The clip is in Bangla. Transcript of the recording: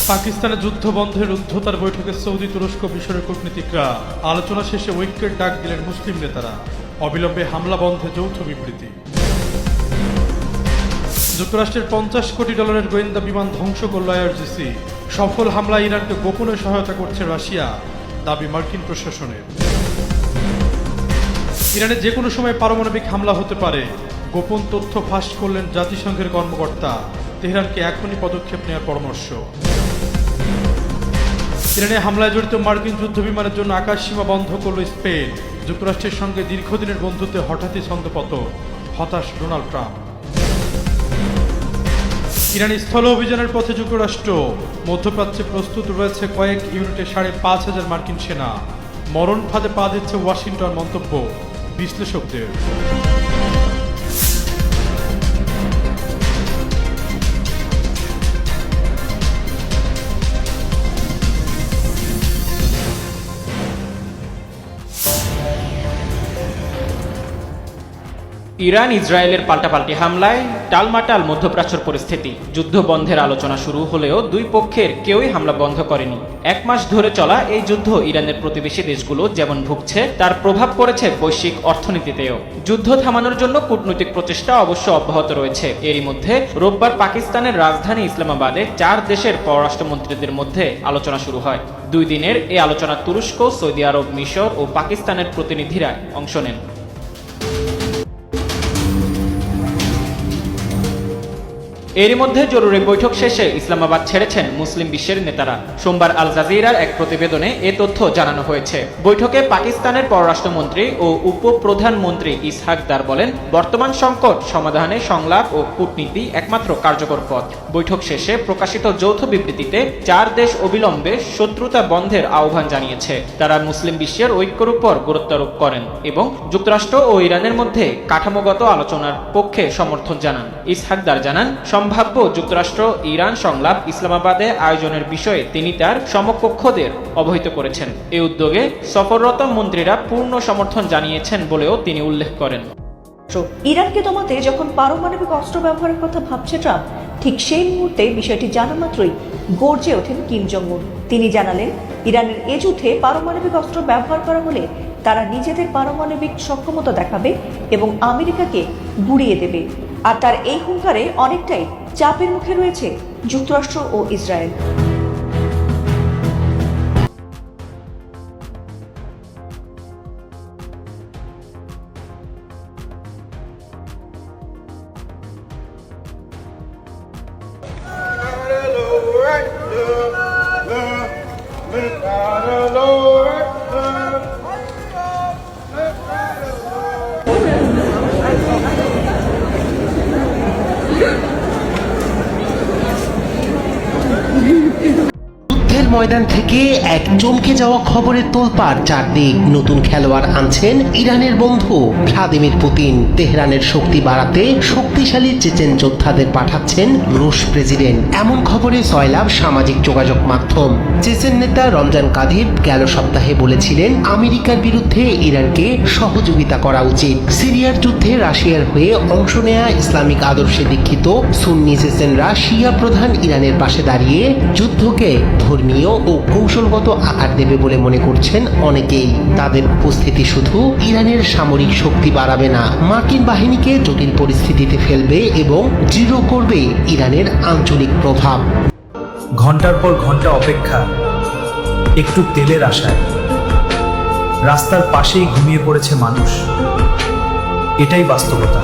পাকিস্তানে যুদ্ধ বন্ধের রুদ্ধতার বৈঠকে সৌদি তুরস্ক মিশরের কূটনীতিকরা আলোচনা শেষে ঐক্যের ডাক দিলেন মুসলিম নেতারা। অবিলম্বে হামলা বন্ধে যৌথ বিবৃতি। যুক্তরাষ্ট্রের $50 কোটি গোয়েন্দা বিমান ধ্বংস করল আইআরজিসি। সফল হামলায় ইরানকে গোপনে সহায়তা করছে রাশিয়া, দাবি মার্কিন প্রশাসনের। ইরানে যে কোনো সময় পারমাণবিক হামলা হতে পারে, গোপন তথ্য ফাঁস করলেন জাতিসংঘের কর্মকর্তা। তেহরানকে এখনই পদক্ষেপ নেওয়ার পরামর্শ। ইরানে হামলায় জড়িত মার্কিন যুদ্ধবিমানের জন্য আকাশসীমা বন্ধ করল স্পেন। যুক্তরাষ্ট্রের সঙ্গে দীর্ঘদিনের বন্ধুত্বে হঠাৎই ছন্দপতন, হতাশ ডোনাল্ড ট্রাম্প। ইরানি স্থল অভিযানের পথে যুক্তরাষ্ট্র। মধ্যপ্রাচ্যে প্রস্তুত রয়েছে কয়েক ইউনিটে ৫,৫০০ মার্কিন সেনা। মরণ ফাঁদে পা দিচ্ছে ওয়াশিংটন, মন্তব্য বিশ্লেষকদের। ইরান ইসরায়েলের পাল্টাপাল্টি হামলায় টালমাটাল মধ্যপ্রাচ্যের পরিস্থিতি। যুদ্ধ বন্ধের আলোচনা শুরু হলেও দুই পক্ষের কেউই হামলা বন্ধ করেনি। 1 মাস ধরে চলা এই যুদ্ধ ইরানের প্রতিবেশী দেশগুলো যেমন ভুগছে, তার প্রভাব পড়েছে বৈশ্বিক অর্থনীতিতেও। যুদ্ধ থামানোর জন্য কূটনৈতিক প্রচেষ্টা অবশ্য অব্যাহত রয়েছে। এরই মধ্যে রোববার পাকিস্তানের রাজধানী ইসলামাবাদে 4 দেশের পররাষ্ট্রমন্ত্রীদের মধ্যে আলোচনা শুরু হয়। 2 দিনের এই আলোচনা তুরস্ক, সৌদি আরব, মিশর ও পাকিস্তানের প্রতিনিধিরা অংশ নেন। এরই মধ্যে জরুরি বৈঠক শেষে ইসলামাবাদ ছেড়েছেন মুসলিম বিশ্বের নেতারা। সোমবার আল জাজিরার এক প্রতিবেদনে এ তথ্য জানানো হয়েছে। বৈঠকে পাকিস্তানের পররাষ্ট্রমন্ত্রী ও উপপ্রধানমন্ত্রী ইসহাক দার বলেন, বর্তমান সংকট সমাধানে সংলাপ ও কূটনীতি একমাত্র কার্যকর পথ। বৈঠক শেষে প্রকাশিত যৌথ বিবৃতিতে 4 দেশ অবিলম্বে শত্রুতা বন্ধের আহ্বান জানিয়েছে। তারা মুসলিম বিশ্বের ঐক্যের উপর গুরুত্বারোপ করেন এবং যুক্তরাষ্ট্র ও ইরানের মধ্যে কাঠামোগত আলোচনার পক্ষে সমর্থন জানান। ইসহাক দার জানান, সম্ভাব্য যুক্তরাষ্ট্র ইরান সংলাপ ইসলামাবাদে আয়োজনের বিষয়ে তিনি তার সমকক্ষদের অবহিত করেছেন। এই উদ্যোগে সফররত মন্ত্রীরা পূর্ণ সমর্থন জানিয়েছেন বলেও তিনি উল্লেখ করেন। ইরানকে দমাতে যখন পারমাণবিক অস্ত্র ব্যবহারের কথা ভাবছে ট্রাম্প, ঠিক সেই মুহূর্তে বিষয়টি জানা মাত্রই গর্জে ওঠেন কিম জং উন। তিনি জানালেন, ইরানের এ যুদ্ধে পারমাণবিক অস্ত্র ব্যবহার করা হলে তারা নিজেদের পারমাণবিক সক্ষমতা দেখাবে এবং আমেরিকাকে গুঁড়িয়ে দেবে। আর তার এই হুঙ্কারে অনেকটাই চাপের মুখে রয়েছে যুক্তরাষ্ট্র ও ইসরায়েল। ময়দান থেকে এক চমকে যাওয়া খবরের তোলপাড় চারদিক। নতুন খেলোয়াড় আনছেন ইরানের বন্ধু ভ্লাদিমির পুতিন। তেহরানের শক্তি বাড়াতে শক্তিশালী চেচেন যোদ্ধাদের পাঠাচ্ছেন রুশ প্রেসিডেন্ট। এমন খবরে সয়লাভ সামাজিক যোগাযোগ মাধ্যম। চেচেন নেতা রমজান কাদিভ গেল সপ্তাহে বলেছিলেন, আমেরিকার বিরুদ্ধে ইরানকে সহযোগিতা করা উচিত। সিরিয়ার যুদ্ধে রাশিয়ার হয়ে অংশ নেয়া ইসলামিক আদর্শে দীক্ষিত সুন্নি চেচেনরা শিয়া প্রধান ইরানের পাশে দাঁড়িয়ে যুদ্ধকে ধর্মীয় ও কৌশলগত আকার দেবে বলে মনে করছেন অনেকেই। তাদের উপস্থিতি শুধু ইরানের সামরিক শক্তি বাড়াবে না, মার্কিন বাহিনীকে জটিল পরিস্থিতিতে ফেলবে এবং দৃঢ় করবে ইরানের আঞ্চলিক প্রভাব। ঘন্টার পর ঘন্টা অপেক্ষা, একটু তেলের আশায় রাস্তার পাশেই ঘুমিয়ে পড়েছে মানুষ। এটাই বাস্তবতা।